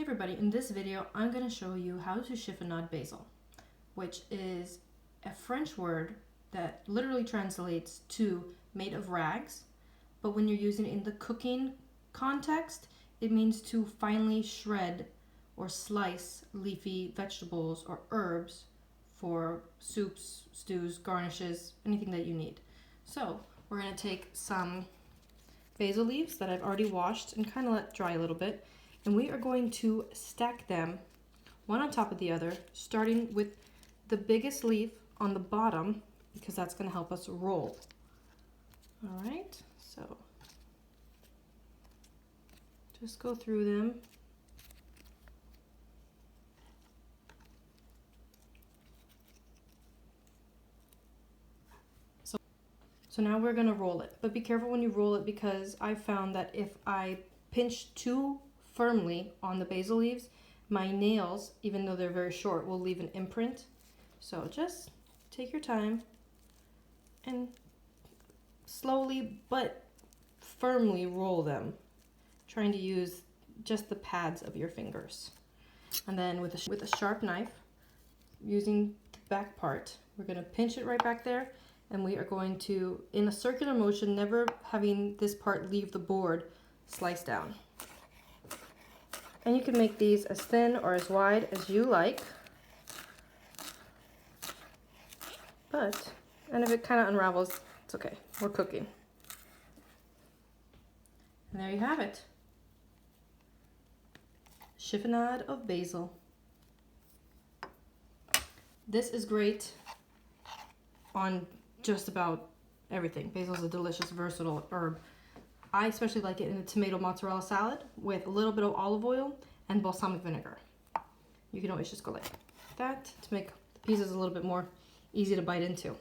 Hey everybody, in this video I'm going to show you how to chiffonade basil, which is a French word that literally translates to made of rags, but when you're using it in the cooking context, it means to finely shred or slice leafy vegetables or herbs for soups, stews, garnishes, anything that you need. So we're going to take some basil leaves that I've already washed and kind of let dry a little bit, and we are going to stack them one on top of the other, starting with the biggest leaf on the bottom because that's going to help us roll. All right, so just go through them. So now we're going to roll it, but be careful when you roll it because I found that if I pinch too firmly on the basil leaves, my nails, even though they're very short, will leave an imprint. So just take your time and slowly but firmly roll them, trying to use just the pads of your fingers. And then with a sharp knife, using the back part, we're going to pinch it right back there, and we are going to, in a circular motion, never having this part leave the board, slice down. And you can make these as thin or as wide as you like. And if it kind of unravels, it's okay. We're cooking. And there you have it. Chiffonade of basil. This is great on just about everything. Basil is a delicious, versatile herb. I especially like it in a tomato mozzarella salad with a little bit of olive oil and balsamic vinegar. You can always just go like that to make the pieces a little bit more easy to bite into.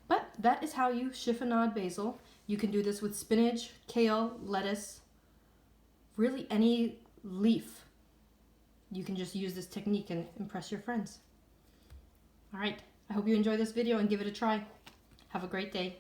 But that is how you chiffonade basil. You can do this with spinach, kale, lettuce, really any leaf. You can just use this technique and impress your friends. All right, I hope you enjoy this video and give it a try. Have a great day.